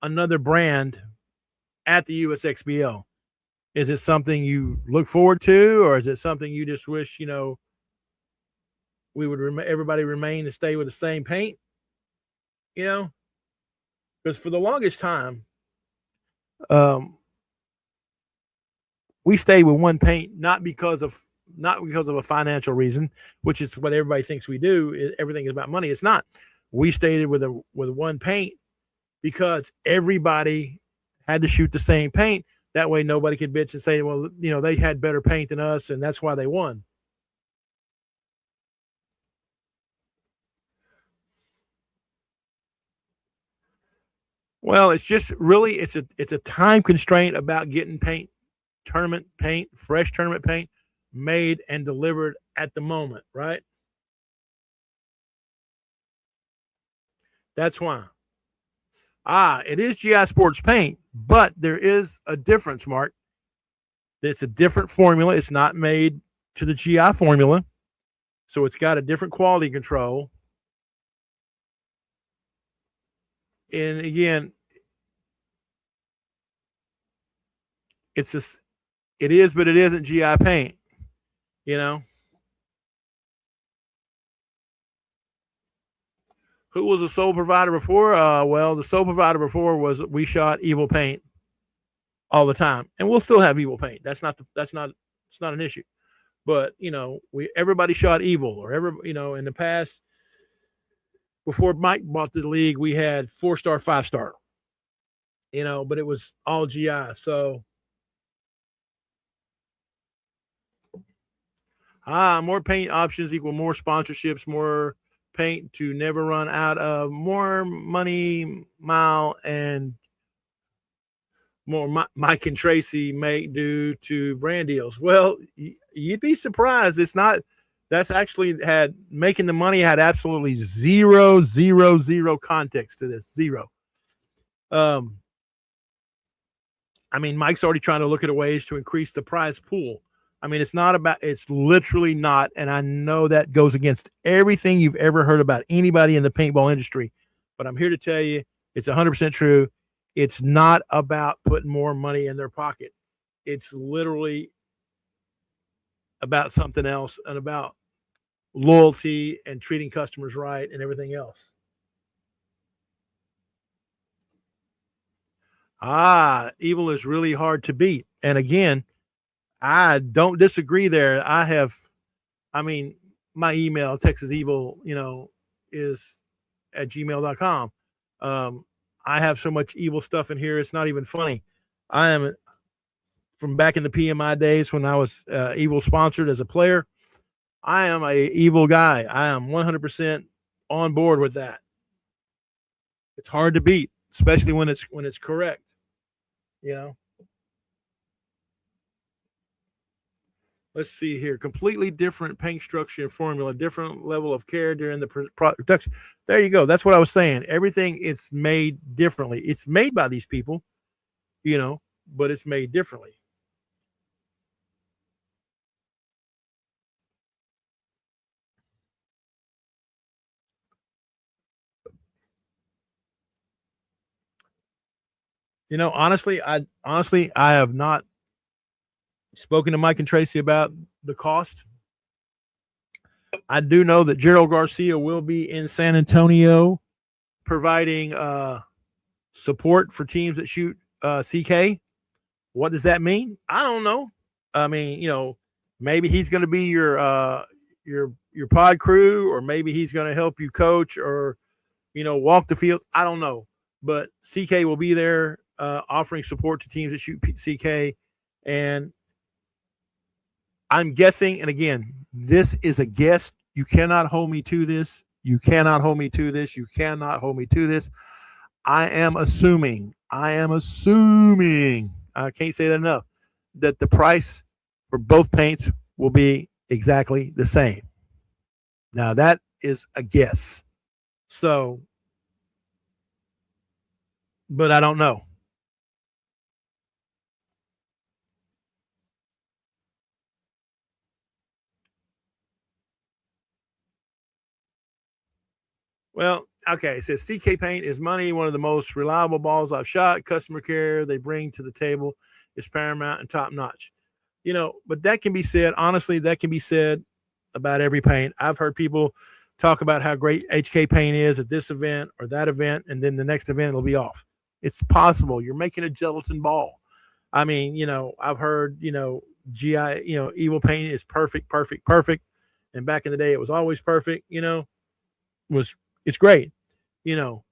another brand at the USXBL? Is it something you look forward to, or is it something you just wish, you know, we would everybody remain to stay with the same paint? You know, because for the longest time, we stayed with one paint, not because of a financial reason, which is what everybody thinks we do. Everything is about money. It's not. We stayed with one paint because everybody had to shoot the same paint. That way, nobody could bitch and say, well, you know, they had better paint than us, and that's why they won. Well, it's just really it's a time constraint about getting tournament paint, fresh tournament paint made and delivered at the moment, right? That's why. It is GI Sports paint, but there is a difference, Mark. It's a different formula. It's not made to the GI formula. So it's got a different quality control. And again, it's just, it is, but it isn't GI paint, you know? Who was the sole provider before? Well, the sole provider before was we shot Evil Paint all the time, and we'll still have Evil Paint. It's not an issue. But you know, everybody shot Evil, or you know, in the past, before Mike bought the league, we had 4-star, 5-star. You know, but it was all GI. So more paint options equal more sponsorships, more paint to never run out of, more money, mile, and more Mike and Tracy make due to brand deals. Well, you'd be surprised. It's not. That's actually making the money had absolutely zero context to this. Zero. I mean, Mike's already trying to look at ways to increase the prize pool. I mean, it's literally not. And I know that goes against everything you've ever heard about anybody in the paintball industry, but I'm here to tell you it's 100% true. It's not about putting more money in their pocket. It's literally about something else, and about loyalty and treating customers right and everything else. Evil is really hard to beat. And again, I don't disagree there. I mean, my email, Texas Evil, you know, is at gmail.com. I have so much evil stuff in here. It's not even funny. I am from back in the PMI days when I was Evil sponsored as a player. I am a Evil guy. I am 100% on board with that. It's hard to beat, especially when it's correct. You know. Let's see here. Completely different paint structure and formula, different level of care during the production. There you go. That's what I was saying. Everything it's made differently. It's made by these people, you know. but it's made differently. Honestly, I have not spoken to Mike and Tracy about the cost. I do know that Gerald Garcia will be in San Antonio providing support for teams that shoot CK. What does that mean? I don't know. I mean, maybe he's going to be your pod crew, or maybe he's going to help you coach or walk the field. I don't know, but CK will be there offering support to teams that shoot CK, and I'm guessing. And again, this is a guess. You cannot hold me to this. You cannot hold me to this. You cannot hold me to this. I am assuming. I can't say that enough. That the price for both paints will be exactly the same. Now that is a guess. So, but I don't know. Well, okay. It says CK Paint is money, one of the most reliable balls I've shot. Customer care they bring to the table is paramount and top notch. But that can be said, honestly, that can be said about every paint. I've heard people talk about how great HK Paint is at this event or that event, and then the next event it'll be off. It's possible. You're making a gelatin ball. I mean, I've heard, GI, Evil Paint is perfect, perfect, perfect. And back in the day, it was always perfect, was it's great. You know,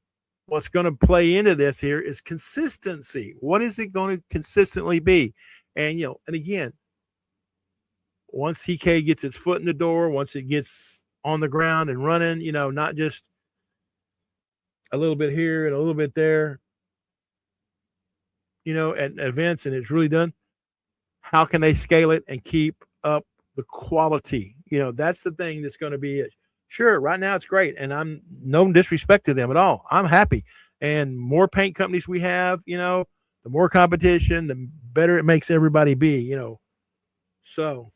what's going to play into this here is consistency. What is it going to consistently be? And, and again, once CK gets its foot in the door, once it gets on the ground and running, not just a little bit here and a little bit there, at events, and it's really done, how can they scale it and keep up the quality? That's the thing that's going to be it. Sure, right now it's great, and I'm no disrespect to them at all. I'm happy. And more paint companies we have, the more competition, the better it makes everybody be, So,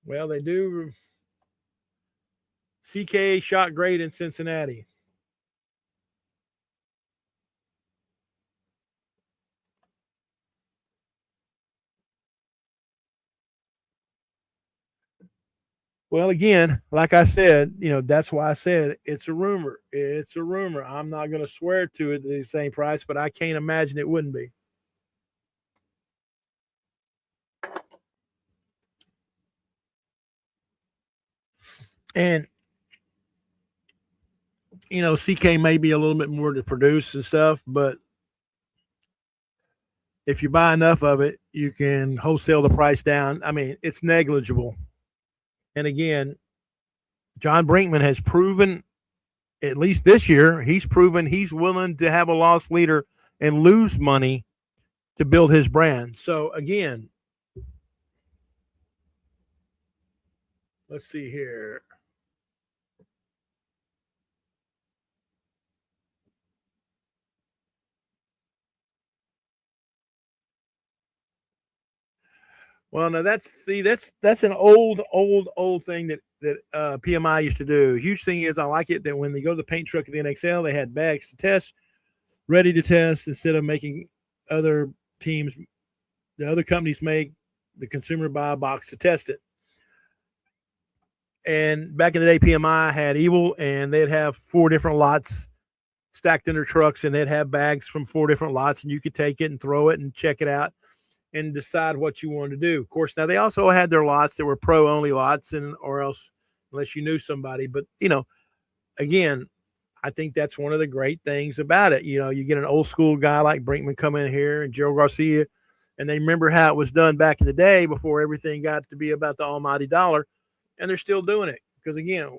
well, they do. CK shot great in Cincinnati. Well, again, like I said, that's why I said it's a rumor. It's a rumor. I'm not going to swear to it the same price, but I can't imagine it wouldn't be. And CK may be a little bit more to produce and stuff, but if you buy enough of it, you can wholesale the price down. I mean, it's negligible. And again, John Brinkman has proven, at least this year, he's proven he's willing to have a loss leader and lose money to build his brand. So again, let's see here. Well, now that's an old thing that PMI used to do. Huge thing is I like it that when they go to the paint truck at the NXL, they had bags to test, ready to test, instead of making other teams, the other companies make the consumer buy a box to test it. And back in the day, PMI had Evil, and they'd have 4 different lots stacked in their trucks, and they'd have bags from 4 different lots, and you could take it and throw it and check it out and decide what you wanted to do. Of course, now they also had their lots that were pro only lots, and or else unless you knew somebody. But again, I think that's one of the great things about it. You get an old school guy like Brinkman come in here and Gerald Garcia, and they remember how it was done back in the day before everything got to be about the almighty dollar, and they're still doing it. Because again,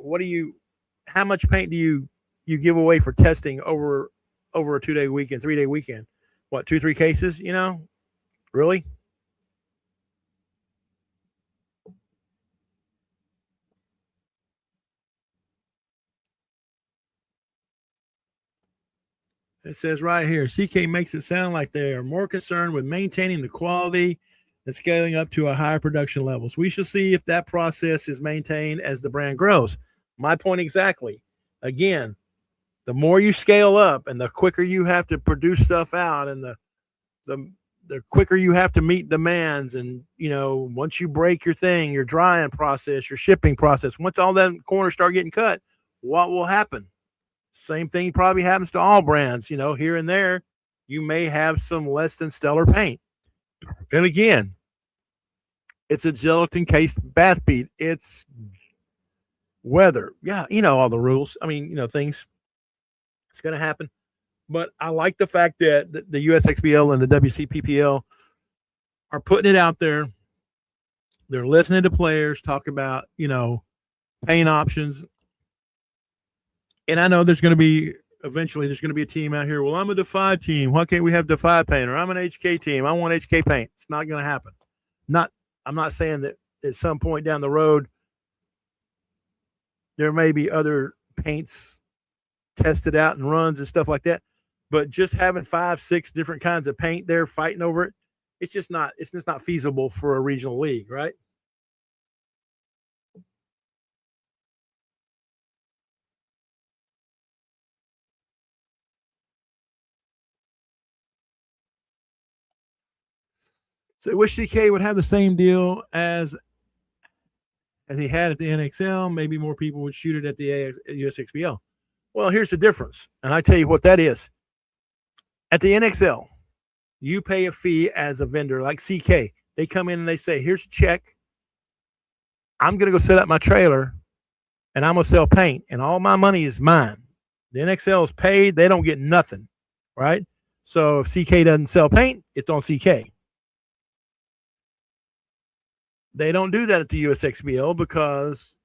how much paint do you give away for testing over a 2-day weekend, 3-day weekend? What, 2-3 cases? Really? It says right here, CK makes it sound like they are more concerned with maintaining the quality and scaling up to a higher production levels. We shall see if that process is maintained as the brand grows. My point exactly. Again, the more you scale up and the quicker you have to produce stuff out and the the quicker you have to meet demands, and once you break your thing, your drying process, your shipping process, once all that corners start getting cut, what will happen? Same thing probably happens to all brands. Here and there you may have some less than stellar paint. And again, it's a gelatin cased bath bead. It's weather. Yeah, all the rules. I mean, things, it's going to happen. But I like the fact that the USXBL and the WCPPL are putting it out there. They're listening to players talk about, paint options. And I know eventually there's going to be a team out here. Well, I'm a Defy team. Why can't we have Defy paint? Or I'm an HK team. I want HK paint. It's not going to happen. I'm not saying that at some point down the road, there may be other paints tested out and runs and stuff like that. But just having 5-6 different kinds of paint there fighting over it, it's just not feasible for a regional league, right? So I wish CK would have the same deal as he had at the NXL. Maybe more people would shoot it at the USXBL. Well, here's the difference, and I tell you what that is. At the NXL, you pay a fee as a vendor like CK. They come in and they say, here's a check. I'm going to go set up my trailer, and I'm going to sell paint, and all my money is mine. The NXL is paid. They don't get nothing, right? So if CK doesn't sell paint, it's on CK. They don't do that at the USXBL because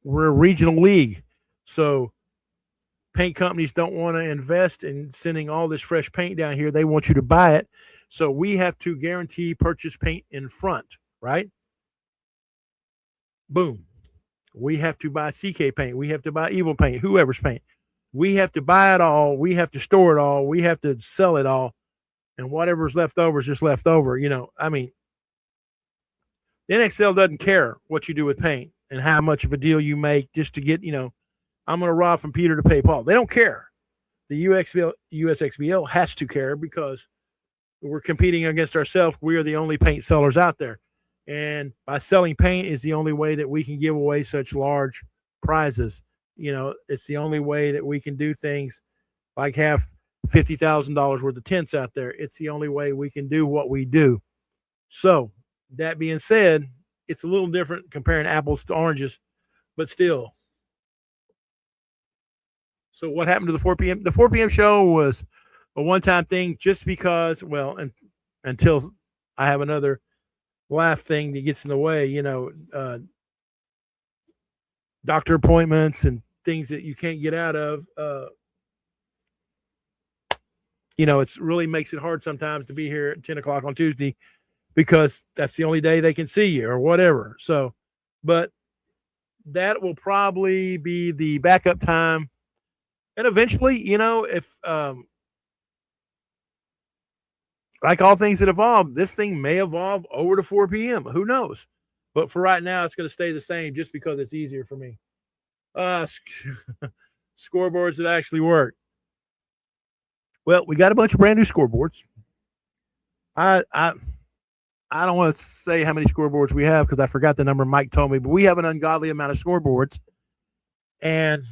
we're a regional league. So paint companies don't want to invest in sending all this fresh paint down here. They want you to buy it. So we have to guarantee purchase paint in front, right? Boom. We have to buy CK paint. We have to buy Evil paint, whoever's paint. We have to buy it all. We have to store it all. We have to sell it all. And whatever's left over is just left over. I mean, the NXL doesn't care what you do with paint and how much of a deal you make just to get, I'm going to rob from Peter to pay Paul. They don't care. The USXBL has to care because we're competing against ourselves. We are the only paint sellers out there. And by selling paint is the only way that we can give away such large prizes. It's the only way that we can do things like have $50,000 worth of tents out there. It's the only way we can do what we do. So that being said, it's a little different comparing apples to oranges, but still. So what happened to the 4 p.m.? The 4 p.m. show was a one-time thing just because, well, until I have another laugh thing that gets in the way, doctor appointments and things that you can't get out of. It really makes it hard sometimes to be here at 10 o'clock on Tuesday because that's the only day they can see you or whatever. So, but that will probably be the backup time. And eventually, if, like all things that evolve, this thing may evolve over to 4 p.m. Who knows? But for right now, it's going to stay the same just because it's easier for me. Scoreboards that actually work. Well, we got a bunch of brand new scoreboards. I don't want to say how many scoreboards we have because I forgot the number Mike told me, but we have an ungodly amount of scoreboards. And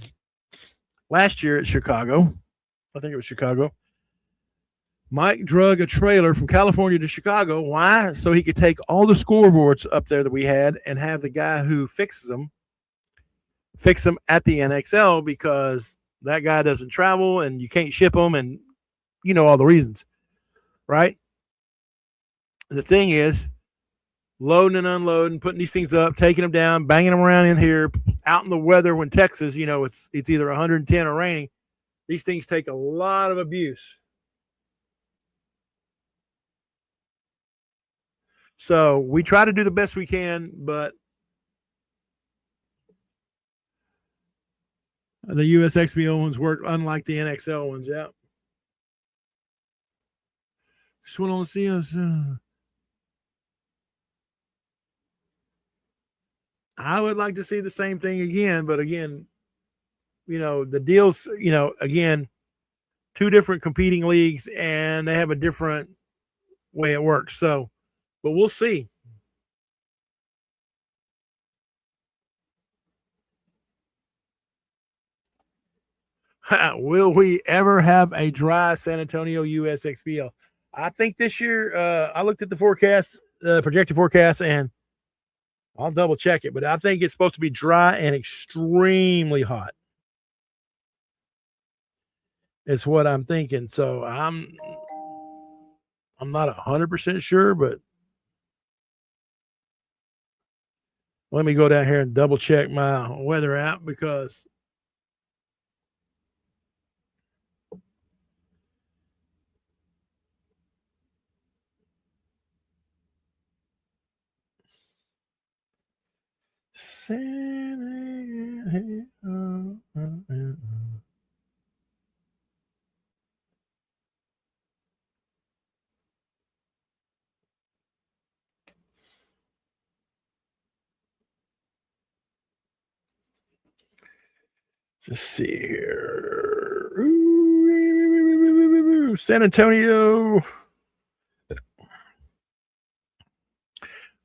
last year at Chicago, I think it was Chicago, Mike drug a trailer from California to Chicago. Why? So he could take all the scoreboards up there that we had and have the guy who fixes them fix them at the NXL because that guy doesn't travel and you can't ship them and all the reasons, right? The thing is loading and unloading, putting these things up, taking them down, banging them around in here out in the weather when Texas, it's either 110 or raining. These things take a lot of abuse. So we try to do the best we can, but The USXBO ones work unlike the NXL ones. Yeah. Just want to see us. I would like to see the same thing again, but again, the deals, again, two different competing leagues and they have a different way it works. So, but we'll see. Will we ever have a dry San Antonio USXBL? I think this year, I looked at the forecast, projected forecast, and I'll double check it, but I think it's supposed to be dry and extremely hot. It's what I'm thinking. So I'm not 100% sure, but let me go down here and double check my weather app because let's see here. Ooh, San Antonio.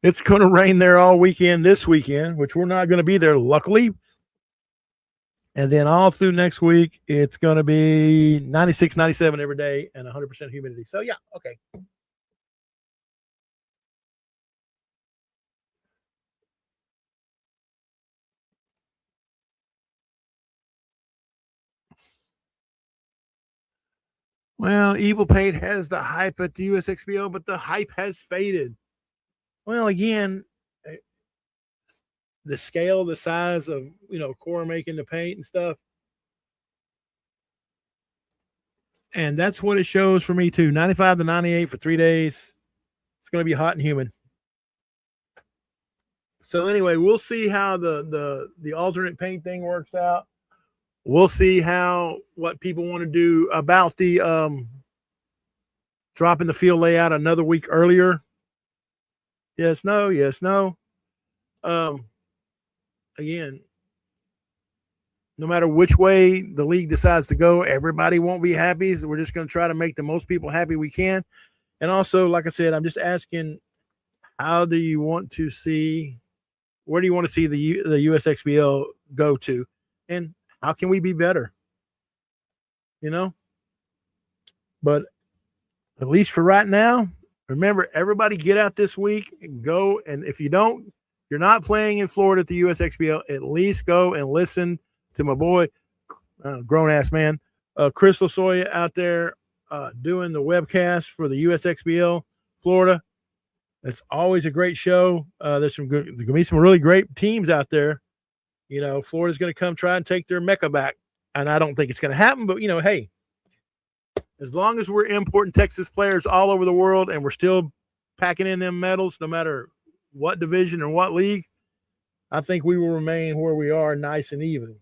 It's going to rain there all weekend this weekend, which we're not going to be there, luckily. And then all through next week, it's going to be 96, 97 every day and 100% humidity. So, yeah, okay. Well, Evil Paint has the hype at the USXBO, but the hype has faded. Well, again, the scale, the size of, core making the paint and stuff. And that's what it shows for me too. 95 to 98 for 3 days. It's going to be hot and humid. So anyway, we'll see how the alternate paint thing works out. We'll see what people want to do about the dropping the field layout another week earlier. Yes, no, yes, no. Again, no matter which way the league decides to go, everybody won't be happy. So we're just going to try to make the most people happy we can. And also, like I said, I'm just asking, where do you want to see the USXBL go to? And how can we be better? But at least for right now, remember, everybody get out this week and go. And if you're not playing in Florida at the USXBL, at least go and listen to my boy, grown ass man, Chris Lasoya out there doing the webcast for the USXBL Florida. It's always a great show. There's going to be some really great teams out there. Florida's going to come try and take their Mecca back. And I don't think it's going to happen, but hey, as long as we're importing Texas players all over the world and we're still packing in them medals, no matter what division or what league, I think we will remain where we are, nice and even.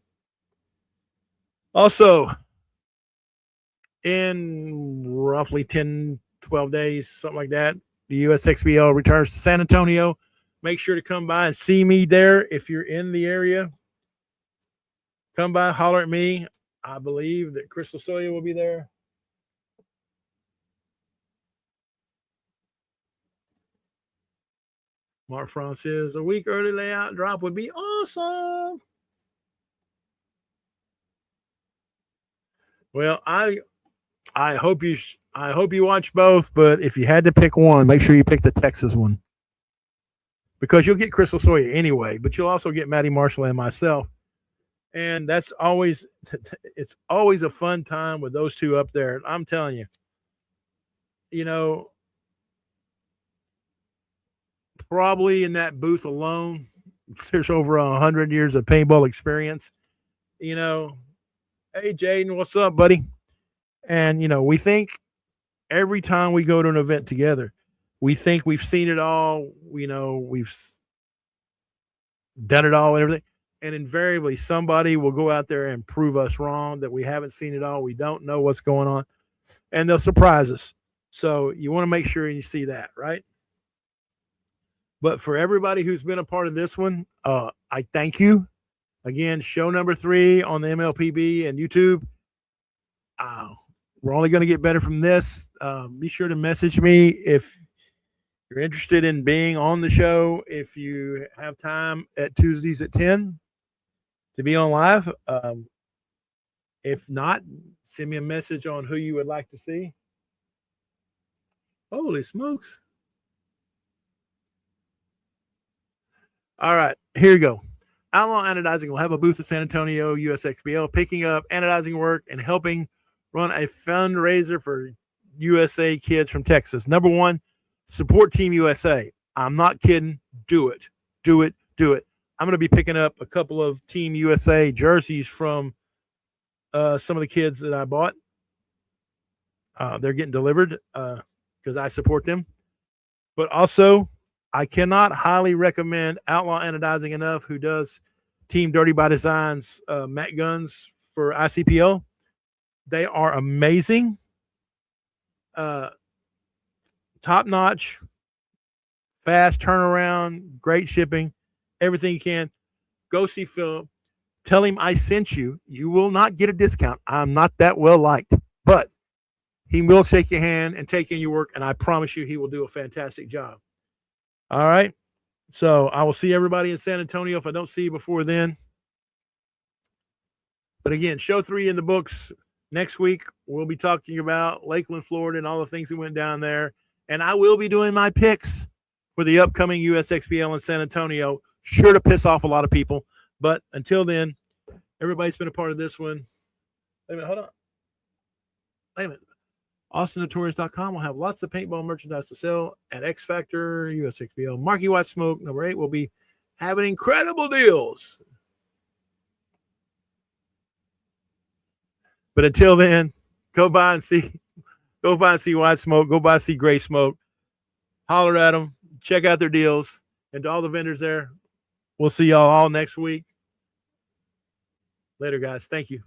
Also, in roughly 10, 12 days, something like that, the USXBL returns to San Antonio. Make sure to come by and see me there if you're in the area. Come by, holler at me. I believe that Crystal Soya will be there. Mark France says a week early layout drop would be awesome. Well, I hope you watch both, but if you had to pick one, make sure you pick the Texas one, because you'll get Crystal Soya anyway, but you'll also get Maddie Marshall and myself, and it's always a fun time with those two up there. I'm telling you, probably in that booth alone, there's over 100 years of paintball experience. Hey, Jaden, what's up, buddy? And, we think every time we go to an event together, we think we've seen it all. We've done it all and everything. and invariably somebody will go out there and prove us wrong, that we haven't seen it all, we don't know what's going on, and they'll surprise us. So you want to make sure you see that, right? But for everybody who's been a part of this one, I thank you. Again, show number 3 on the MLPB and YouTube. We're only going to get better from this. Be sure to message me if you're interested in being on the show. If you have time at Tuesdays at 10 to be on live. If not, send me a message on who you would like to see. Holy smokes. All right, here you go. Outlaw Anodizing will have a booth at San Antonio USXBL, picking up anodizing work and helping run a fundraiser for USA kids from Texas. Number 1, support Team USA. I'm not kidding. Do it. Do it. Do it. I'm going to be picking up a couple of Team USA jerseys from some of the kids that I bought. They're getting delivered because I support them. But also, I cannot highly recommend Outlaw Anodizing enough, who does Team Dirty by Design's Mac guns for ICPL. They are amazing. Top-notch, fast turnaround, great shipping, everything you can. Go see Philip. Tell him I sent you. You will not get a discount. I'm not that well liked, but he will shake your hand and take in your work, and I promise you he will do a fantastic job. All right. So I will see everybody in San Antonio if I don't see you before then. But again, show 3 in the books. Next week, we'll be talking about Lakeland, Florida, and all the things that went down there. And I will be doing my picks for the upcoming USXBL in San Antonio. Sure to piss off a lot of people. But until then, everybody's been a part of this one. Wait a minute, hold on. Wait a minute. AustinNotorious.com will have lots of paintball merchandise to sell at X Factor, USXBL. Marky White Smoke, number 8, will be having incredible deals. But until then, go by and see White Smoke. Go by and see Gray Smoke. Holler at them. Check out their deals. And to all the vendors there, we'll see y'all all next week. Later, guys. Thank you.